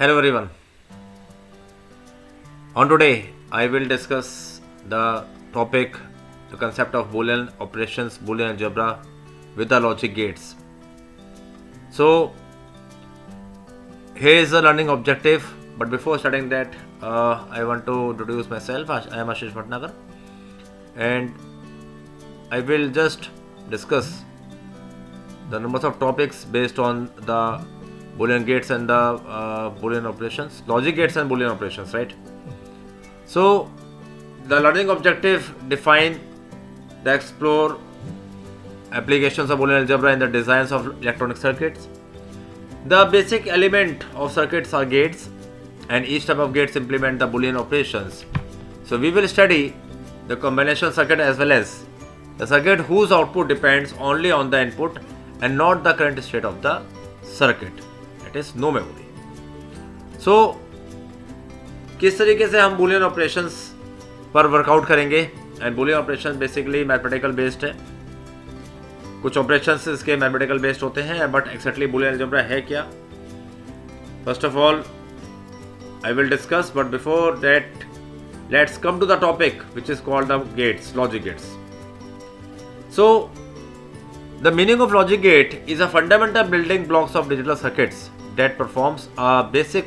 Hello everyone. On today, I will discuss the topic, the concept of Boolean operations, Boolean algebra with the logic gates. So, here is the learning objective. But before starting that, I want to introduce myself. I am Ashish Bhatnagar, and I will just discuss the numbers of topics based on the Boolean gates and the Boolean operations, logic gates and Boolean operations, right? So, the learning objective define the explore applications of Boolean algebra in the designs of electronic circuits. The basic element of circuits are gates, and each type of gates implement the Boolean operations. So, we will study the combination circuit as well as the circuit whose output depends only on the input and not the current state of the circuit. That is no memory. So, किस तरीके से हम Boolean operations पर workout करेंगे. And Boolean operations basically mathematical based है. कुछ operations इसके mathematical based होते हैं, बट एक्जैक्टली बूलियन अलजेब्रा है क्या, first of all I will discuss. But before that let's come to the topic which is called the gates, logic gates. So the meaning of logic gate is a fundamental building blocks of digital circuits that performs a basic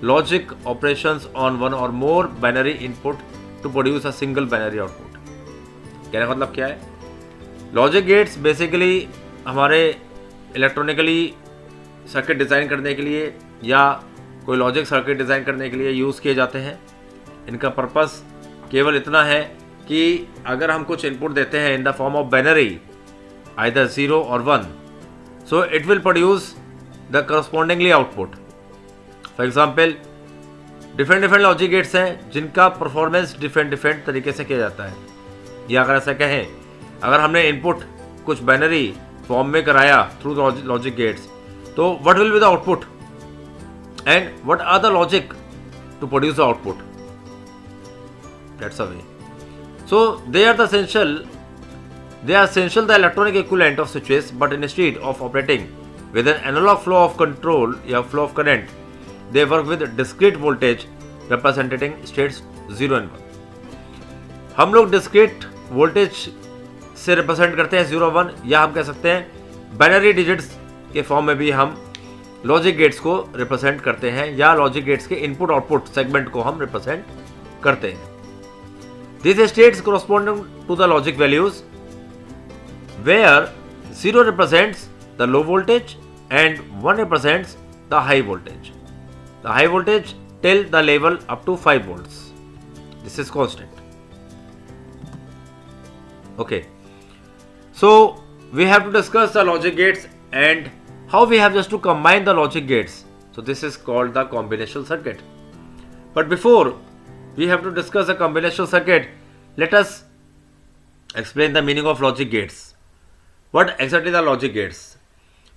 logic operations on one or more binary input to produce a single binary output. कहने का मतलब क्या है? Logic gates basically हमारे electronically circuit design करने के लिए या कोई लॉजिक सर्किट डिज़ाइन करने के लिए यूज़ किए जाते हैं. इनका पर्पस केवल इतना है कि अगर हम कुछ इनपुट देते हैं इन the form of binary either 0 और 1, सो it will produce the correspondingly output. For example, different logic gates हैं जिनका परफॉर्मेंस डिफरेंट तरीके से किया जाता है. या अगर ऐसा कहें, अगर हमने इनपुट कुछ बाइनरी फॉर्म में कराया थ्रू लॉजिक गेट्स, तो what will be the output and what are the logic to produce the output. That's a way. So they are essential the electronic equivalent of switches, but instead of operating with an analog flow of control या flow of current, they work with discrete voltage representing states 0 and 1. हम लोग discrete voltage से represent करते हैं 0 1, या हम कह सकते हैं binary digits के फॉर्म में भी हम logic gates को represent करते हैं, या logic gates के input output segment को हम represent करते हैं. These states corresponding to the logic values where 0 represents the low voltage and 1 represents the high voltage. The high voltage till the level up to 5 volts. This is constant. Okay. So we have to discuss the logic gates and how we have just to combine the logic gates. So this is called the combinational circuit. But before we have to discuss the combinational circuit, let us explain the meaning of logic gates. What exactly the logic gates?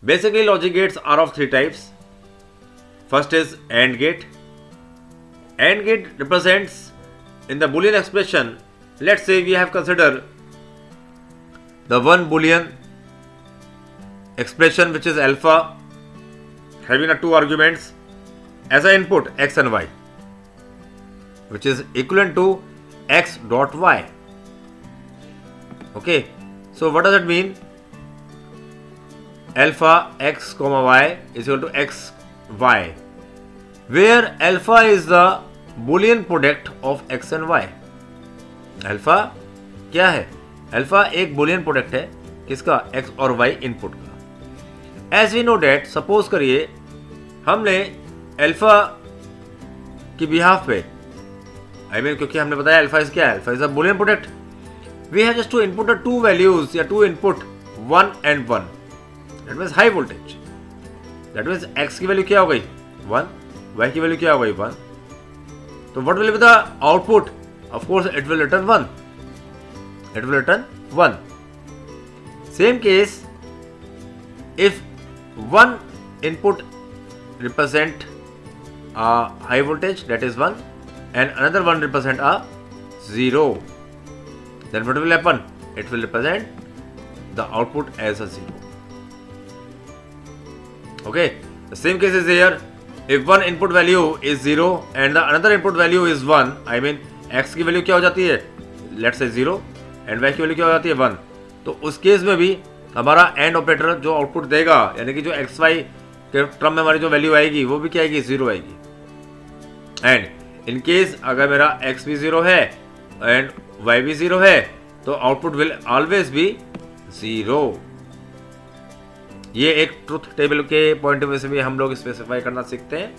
Basically, logic gates are of three types. First is AND gate. AND gate represents in the Boolean expression. Let's say we have considered the one Boolean expression which is alpha having a two arguments as an input x and y, which is equivalent to x dot y. Okay, so what does it mean? Alpha x comma y is equal to x y, where alpha is the Boolean product of x and y. Alpha क्या है? Alpha एक Boolean product है किसका? x और y input का. As we know that, suppose करिए हमने alpha की बिहाफ पे, क्योंकि हमने बताया alpha is क्या है? Alpha is a Boolean product. We have just to input the two values या two input 1 and 1. That means high voltage. That means x की वैल्यू क्या हो गई 1, y की वैल्यू क्या हो गई 1. तो what will be the output? Of course it will return 1. It will return 1. Same case, if one input represent a high voltage, that is 1, and another one represent a 0, then what will happen? It will represent the output as a 0. Okay, the same case is here. if one input value is 0 and the another input value is 1, I mean x की value क्या हो जाती है, let's say 0 and y की value क्या हो जाती है 1, तो उस केस में भी हमारा एंड ऑपरेटर जो आउटपुट देगा, यानी कि जो एक्स वाई के टर्म में हमारी जो वैल्यू आएगी वो भी क्या आएगी, 0 आएगी. एंड इन केस अगर मेरा x भी 0 है एंड y भी 0 है तो आउटपुट विल ऑलवेज बी 0. ये एक ट्रुथ टेबल के पॉइंट ऑफ व्यू से भी हम लोग स्पेसिफाई करना सीखते हैं,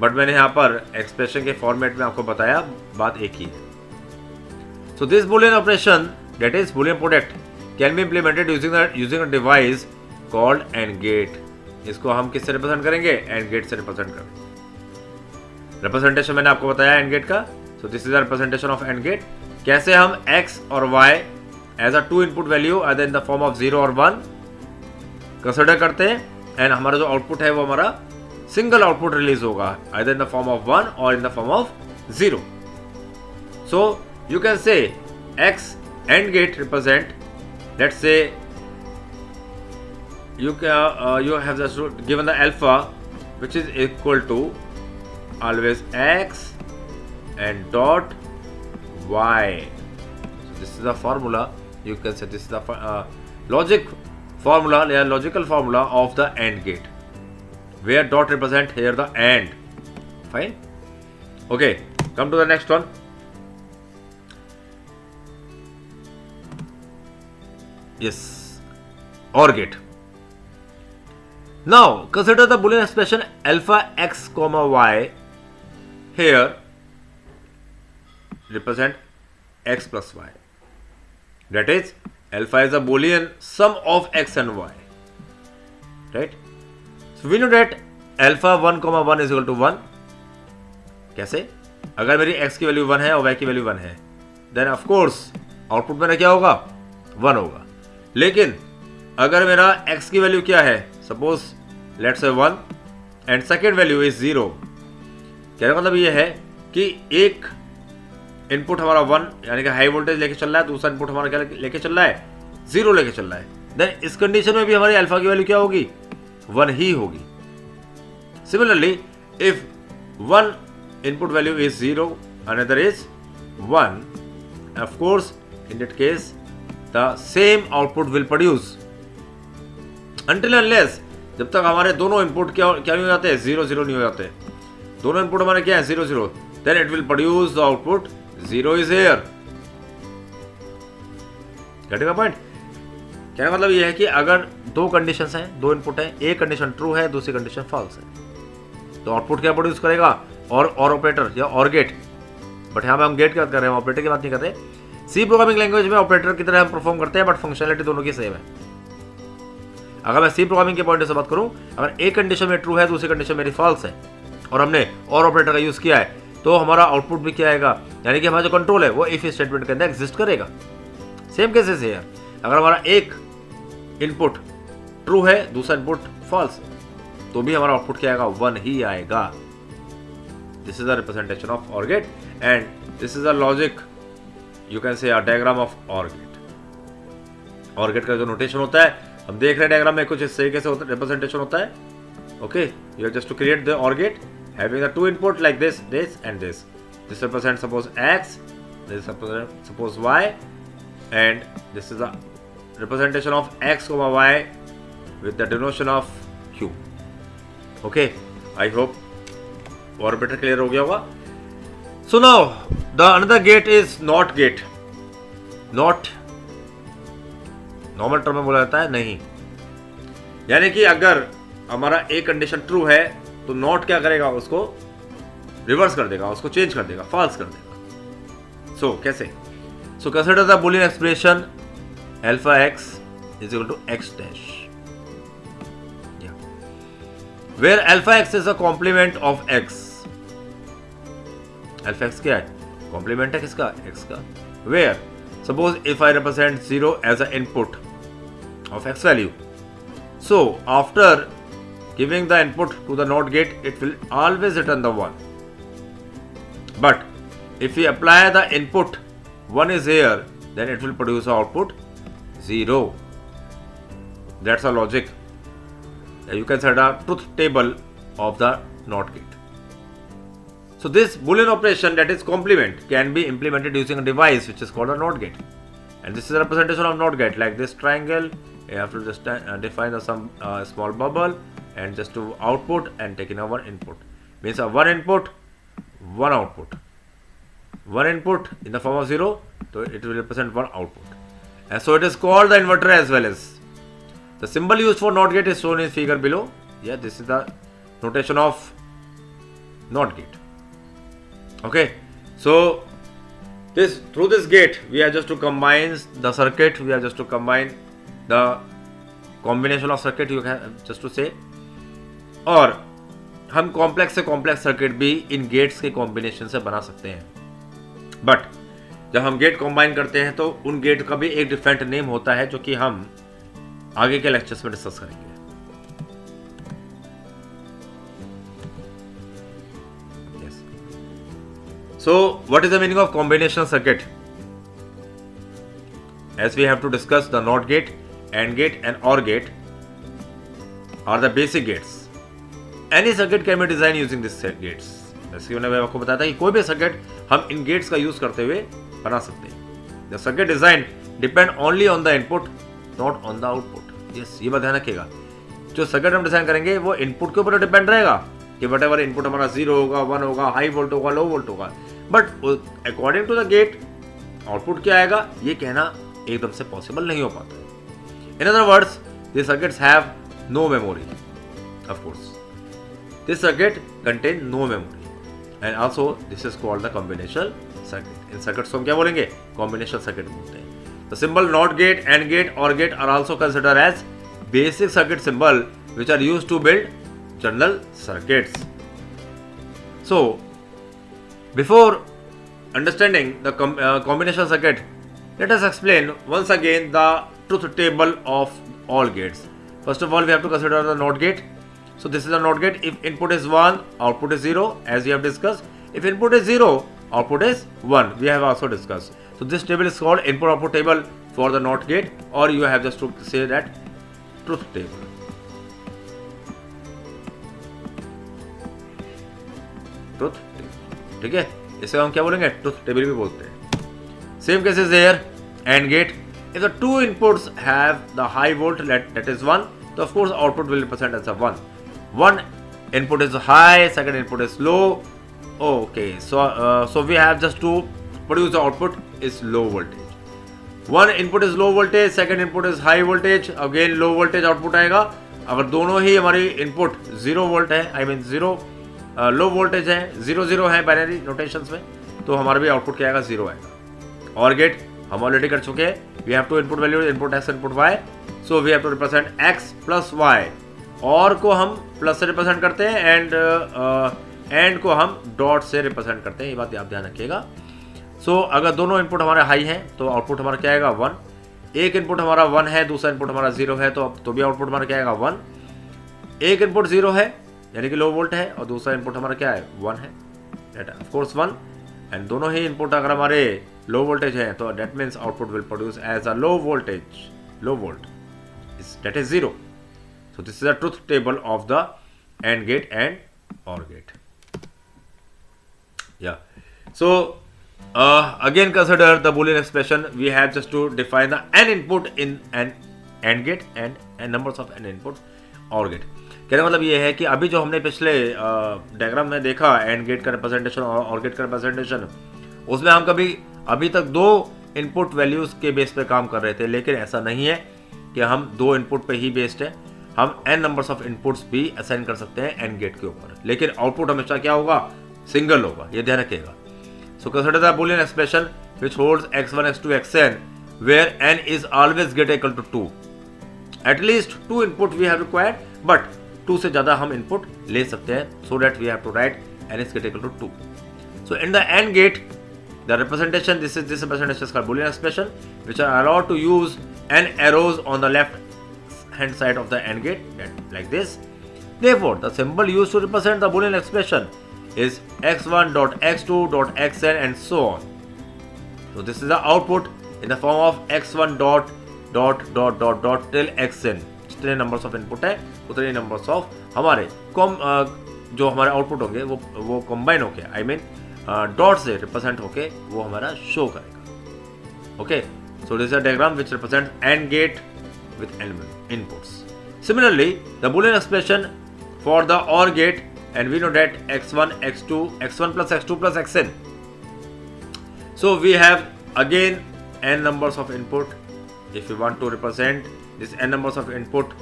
बट मैंने यहाँ पर एक्सप्रेशन के फॉर्मेट में आपको बताया, बात एक ही है. So this Boolean operation that is Boolean product can be implemented using a device called and gate. इसको हम किससे रिप्रेजेंट करेंगे, एंड गेट से रिप्रेजेंट करेंगे. रिप्रेजेंटेशन मैंने आपको बताया एंड गेट का. So this is the representation of and gate. कैसे हम x और y as a two input value either in the form of 0 और 1 कंसिडर करते हैं एंड हमारा जो आउटपुट है वो हमारा सिंगल आउटपुट रिलीज होगा either in the form of 1 और in the form of 0. So you can say x and gate represent, let's say you have just given the alpha which is equal to always x and dot y. So this is the formula, you can say this is the logic formula, logical formula of the AND gate, where dot represent here the AND. Fine. Okay, come to the next one. Yes, OR gate. Now consider the Boolean expression alpha x comma y. Here represent x plus y. That is alpha is a Boolean sum of x and y. Right? So we know that alpha 1 comma 1 is equal to 1. कैसे? अगर मेरी x की value 1 है और y की value 1 है, then of course output मेरा क्या होगा, 1 होगा. लेकिन अगर मेरा x की वैल्यू क्या है, suppose let's say 1 and second value is 0. कहने का मतलब ये है कि एक इनपुट हमारा 1 यानी कि हाई वोल्टेज लेके चल रहा है, दूसरा इनपुट हमारा क्या लेके चल रहा है, 0 लेके चल रहा है. देन इस कंडीशन में भी हमारी अल्फा की वैल्यू क्या होगी, 1 ही होगी. Similarly if one input value is 0 another is 1, of course in that case the same output will produce until unless, जब तक हमारे दोनों इनपुट क्या नहीं हो जाते, 0 0 नहीं हो जाते. दोनों इनपुट हमारे क्या है, 0 0, then it will produce the output 0 is here. Getting the point. कहने का मतलब ये है कि अगर दो कंडीशंस हैं, दो इनपुट हैं, एक कंडीशन ट्रू है, दूसरी कंडीशन फॉल्स है, तो आउटपुट क्या प्रोड्यूस करेगा, और ऑपरेटर या और गेट. बट यहाँ पे हम गेट की बात कर रहे हैं, ऑपरेटर की बात नहीं कर रहे. सी प्रोग्रामिंग लैंग्वेज में ऑपरेटर की तरह हम परफॉर्म करते हैं, बट फंक्शनलिटी दोनों की सेम है. अगर मैं सी प्रोग्रामिंग के पॉइंट से बात करूं, अगर एक कंडीशन में ट्रू है, दूसरी कंडीशन मेरी फॉल्स है, और हमने और ऑपरेटर का यूज किया है, तो हमारा आउटपुट भी क्या आएगा, यानी कि हमारा जो कंट्रोल है वो इफ स्टेटमेंट के अंदर एग्जिस्ट करेगा. सेम केसेस है यार. अगर हमारा एक इनपुट ट्रू है, दूसरा इनपुट फॉल्स, तो भी हमारा आउटपुट क्या आएगा, 1 ही आएगा. This is the representation of OR gate and this is the logic, you can say diagram of OR gate. OR gate का जो नोटेशन होता है, हम देख रहे हैं डायग्राम में कुछ इस तरीके से रिप्रेजेंटेशन होता है. Okay, you have just to create the OR gate having the two input like this and this. This represent suppose x, this represent suppose y, and this is the representation of x, y with the denotation of q. Okay, I hope और better clear हो गया होगा. So now the another gate is NOT gate. NOT normal term में बोला जाता है नहीं, यानी कि अगर हमारा एक कंडीशन ट्रू है तो नॉट क्या करेगा, उसको रिवर्स कर देगा, उसको चेंज कर देगा, फॉल्स कर देगा. सो कैसे, so consider the Boolean expression alpha x is equal to x dash, where alpha x is a complement of x. Alpha x क्या है, कॉम्प्लीमेंट है किसका, x का. Where suppose if I represent 0 as an input of x value, so after giving the input to the NOT gate, it will always return the 1. But if we apply the input 1 is here, then it will produce the output 0. That's a logic. You can set a truth table of the NOT gate. So this Boolean operation, that is complement, can be implemented using a device which is called a NOT gate. And this is a representation of NOT gate, like this triangle. You have to just define some small bubble and just to output and take in a one input. Means a one input, one output. One input in the form of 0, so it will represent one output. And so it is called the inverter as well as. The symbol used for NOT gate is shown in figure below. Yeah, this is the notation of NOT gate. Okay, so through this gate we are just to combine the circuit, we are just to combine the combination of circuit, you can just to say, और हम complex से complex circuit भी इन gets के combination से बना सकते हैं. But जब हम गेट कंबाइन करते हैं तो उन गेट का भी एक डिफरेंट नेम होता है जो कि हम आगे के लेक्चर्स में डिस्कस करेंगे. Yes, so what is the meaning of combinational circuit? As we have to discuss the not gate, AND gate and OR gate are the basic gates. Any circuit can be design using this gates. जैसे मैंने आपको बताया था कि कोई भी circuit हम इन gets का यूज करते हुए बना सकते हैं. The circuit design depend only on the input, not on the output. Yes, ये बात ध्यान रखिएगा. जो सर्किट हम डिजाइन करेंगे वो इनपुट के ऊपर डिपेंड रहेगा कि वट एवर इनपुट हमारा 0 होगा, 1 होगा, हाई वोल्ट होगा, लो वोल्ट होगा. But according to the gate output क्या आएगा ये कहना एकदम से पॉसिबल नहीं हो पाता है. In other words, this circuits have no memory. Of course this circuit contain no memory, and also this is called the combinational circuit. In circuits को हम क्या बोलेंगे? Combinational circuit बोलते हैं. The symbol NOT gate, AND gate, OR gate are also considered as basic circuit symbol which are used to build general circuits. So before understanding the combinational circuit, let us explain once again the truth table of all gates. First of all, we have to consider the NOT gate. So this is a NOT gate. If input is 1, output is 0, as we have discussed. If input is 0, output is 1, we have also discussed. So this table is called input output table for the NOT gate, or you have just to say that truth table. Truth table, ठीक है. इसे हम क्या बोलेंगे? Truth table भी बोलते हैं. Same case is here. AND gate. If the two inputs have the high volt, that is 1, so of course output will represent as a 1. One input is high, second input is low. Okay, so we have just to produce the output is low voltage. One input is low voltage, second input is high voltage. Again low voltage output आएगा. अगर दोनों ही हमारी input 0 volt है, I mean 0 low voltage है, 0 0 है binary notations में, तो हमारा भी आउटपुट क्या आएगा? 0 आएगा. और गेट हम ऑलरेडी कर चुके हैं. We have two input value, input x, input y. So we have to represent x plus y. और को हम प्लस से रिप्रेजेंट करते हैं एंड को हम डॉट से रिप्रेजेंट करते हैं. ये बात आप ध्यान रखिएगा. सो अगर दोनों इनपुट हमारे हाई हैं तो आउटपुट हमारा क्या आएगा? 1. एक इनपुट हमारा 1 है, दूसरा इनपुट हमारा 0 है, तो भी आउटपुट हमारा क्या आएगा? 1. एक इनपुट 0 है यानी कि लो वोल्ट है, और दूसरा इनपुट हमारा क्या है? 1 है. Of course 1. एंड दोनों ही इनपुट अगर हमारे लो वोल्टेज हैं तो that means output will produce as a low voltage, low volt, that is 0. So this is a truth table of the AND gate and OR gate. Yeah. So again consider the Boolean expression. We have just to define the n input in an AND gate and n numbers of n input OR gate. कहने का मतलब ये है कि अभी जो हमने पिछले डायग्राम में देखा AND गेट का रिप्रेजेंटेशन और OR गेट का रिप्रेजेंटेशन, उसमें हम कभी अभी तक 2 इनपुट वैल्यूज के बेस पे काम कर रहे थे. लेकिन ऐसा नहीं है कि हम 2 इनपुट पे ही बेस्ड है. हम n नंबर्स ऑफ इनपुट्स भी असाइन कर सकते हैं AND गेट के ऊपर, लेकिन आउटपुट हमेशा क्या होगा? सिंगल होगा. ये ध्यान रखिएगा. So consider the Boolean expression which holds x1 x2 xn where n is always greater equal to 2. At least 2 input we have required, but 2 से ज्यादा हम इनपुट ले सकते हैं, so that we have to write n is greater equal to 2. So in the AND gate the representation, this representation is called Boolean expression, which are allowed to use n arrows on the left hand side of the AND gate, like this. Therefore, the symbol used to represent the Boolean expression is x1.x2.xn and so on. So this is the output in the form of x1 till xn. जितने numbers of input है उतने numbers of हमारे जो हमारे output होंगे वो combine होके I mean dot से रिप्रेजेंट होके वो हमारा शो करेगा. Okay, so this is a diagram which represents and gate with n inputs. Similarly, the Boolean expression for the OR gate, and we know that x1, x2, x1 plus x2 plus xn. So we have again n numbers of input. If we want to represent this n numbers of input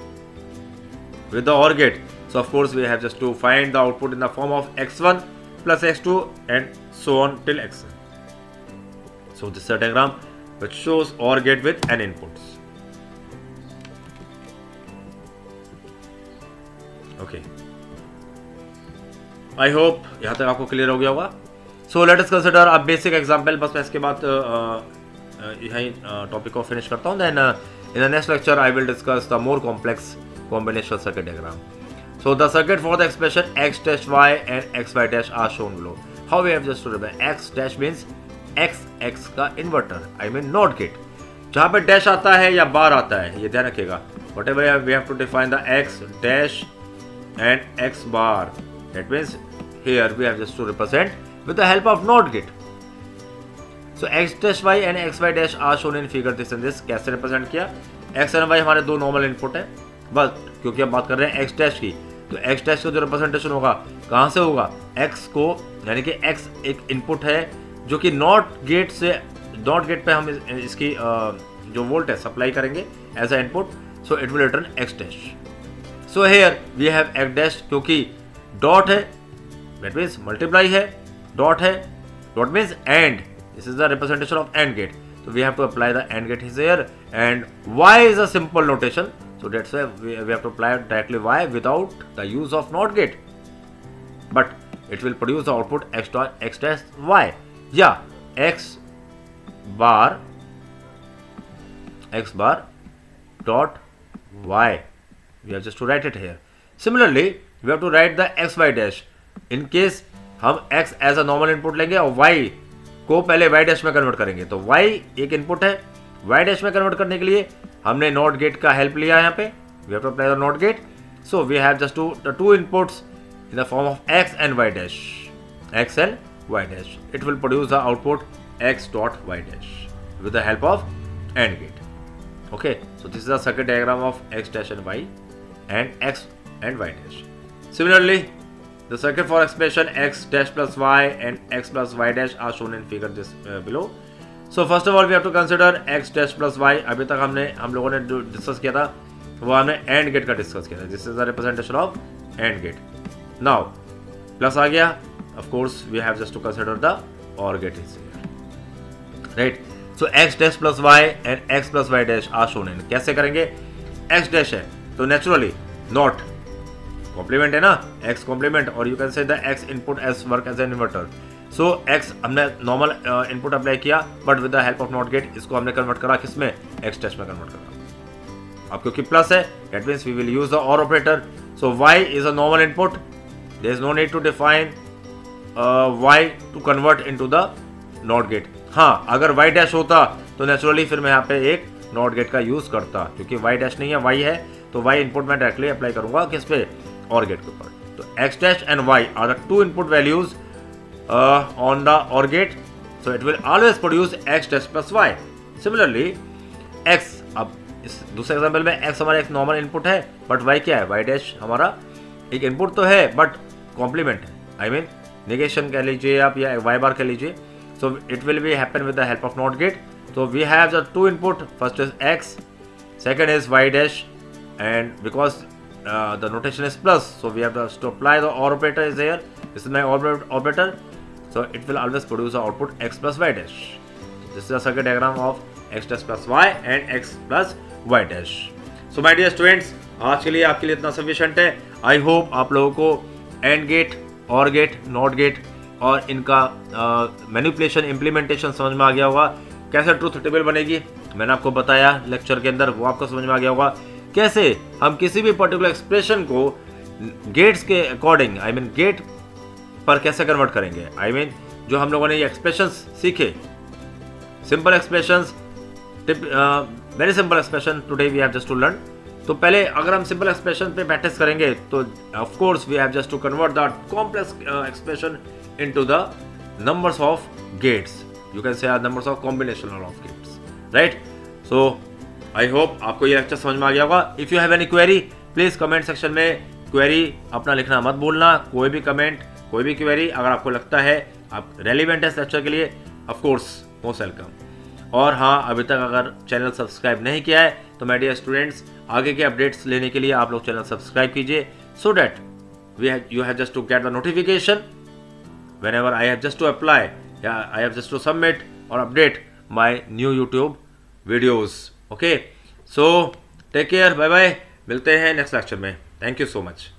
with the OR gate, so of course we have just to find the output in the form of x1 plus x2 and so on till xn. So this is a diagram which shows OR gate with n inputs. Okay, I hope यहाँ तक आपको clear हो गया होगा. So let us consider a basic example. बस मैं इसके बाद यही टॉपिक को फिनिश करता हूँ. Then in the next lecture I will discuss the more complex combinational circuit diagram. So the circuit for the expression x dash y and x y dash are shown below. How we have just to remember x dash means x का inverter, I mean not gate. जहाँ पे dash आता है या बार आता है ये ध्यान रखिएगा. Whatever we have to define the x dash and x bar, that means here we have just to represent with the help of NOT gate. So x dash y and x y dash are shown in figure this and this. कैसे represent किया? x and y हमारे दो normal input है, बस क्योंकि हम बात कर रहे हैं x dash की, तो x dash का जो रिप्रेजेंटेशन होगा कहाँ से होगा? x को, यानी कि x एक इनपुट है जो कि नॉट गेट पे हम इसकी जो वोल्ट है सप्लाई करेंगे as a input. So it will return x dash. So here we have x dash क्योंकि डॉट है, that means multiply है, डॉट है, dot means and. This is the representation of AND gate. So we have to apply the AND gate here, and y is a simple notation. So that's why we have to apply directly y without the use of NOT gate. But it will produce the output x dash y. Yeah, x bar dot y. We have just to write it here. Similarly, we have to write the x y dash. In case हम x as a normal input लेंगे और y को पहले y dash में convert करेंगे, तो y एक input है, y dash में कन्वर्ट करने के लिए हमने नॉट गेट का हेल्प लिया यहाँ पे. We have to apply the NOT gate. So we have just the two inputs in the form of x and y dash. X and y dash. It will produce the output x dot y dash with the help of AND gate. Okay, so this is a circuit diagram of x dash and y and x and y dash. Similarly, the circuit for expression x dash plus y and x plus y dash are shown in figure this below. So first of all we have to consider x dash plus y. अभी तक हम लोगों ने जो discuss किया था वो हमने AND गेट का डिस्कस किया था. This is the representation of AND gate. Now plus आ गया, of course we have just to consider the OR gate is here, right. So x dash plus y and x plus y dash are shown in. कैसे करेंगे? x dash है तो naturally not compliment है ना, x complement, और you can say the x input as work as an inverter. So x हमने normal input apply किया, but with the help of not gate इसको हमने कन्वर्ट करा किसमें? x dash में कन्वर्ट करा. अब क्योंकि प्लस है, that means we will use the OR operator. So y is a normal input, there is no need to define y to convert into the not gate. हाँ, अगर y dash होता तो naturally फिर मैं यहाँ पे एक नॉट गेट का यूज करता, क्योंकि y dash नहीं है, y है, तो y इनपुट मैं डायरेक्टली अप्लाई करूंगा किस पे? OR गेट के ऊपर. तो x dash and y are the two input values on the OR gate, so it will always produce x dash plus y. Similarly, x, अब इस दूसरे एग्जांपल में x हमारा एक नॉर्मल इनपुट है, बट y क्या है? y dash हमारा एक इनपुट तो है बट कॉम्प्लीमेंट है, आई मीन नेगेशन कह लीजिए आप या y बार कह लीजिए. So it will be happen with the help of NOT gate. So we have the two input. First is x, second is y dash, and because the notation is plus, so we have to apply the OR operator is here. This is my OR operator. So it will always produce the output x plus y dash. This is a circuit diagram of x dash plus y and x plus y dash. So my dear students, आज के लिए आपके लिए इतना sufficient है. I hope आप लोगों को AND gate, OR gate, NOT gate और इनका मैनिपुलेशन इम्प्लीमेंटेशन समझ में आ गया होगा. कैसे ट्रूथ टेबल बनेगी मैंने आपको बताया लेक्चर के अंदर, वो आपको समझ में आ गया होगा. कैसे हम किसी भी पर्टिकुलर एक्सप्रेशन को गेट्स के अकॉर्डिंग, आई मीन गेट पर कैसे कन्वर्ट करेंगे. आई मीन जो हम लोगों ने ये एक्सप्रेशंस सीखे, simple expressions, very simple expression today we have just to learn. तो पहले अगर हम सिंपल एक्सप्रेशन पे प्रैक्टिस करेंगे तो of course we have just to convert the complex expression into the numbers of gates. You can say numbers of combination of gates, right? So I hope आपको ये lecture समझ में आ गया होगा. If you have any query, please comment section में query अपना लिखना मत भूलना. कोई भी कमेंट, कोई भी query अगर आपको लगता है आप रेलिवेंट है इस लेक्चर के लिए, of course मोस्ट वेलकम. और हाँ, अभी तक अगर चैनल सब्सक्राइब नहीं किया है तो माय डियर स्टूडेंट्स, आगे के अपडेट्स लेने के लिए आप लोग चैनल सब्सक्राइब कीजिए, so that you have just to get the notification whenever I have just to apply, I have just to submit or update my new YouTube videos. Okay, so take care, bye bye. मिलते हैं next lecture में. Thank you so much.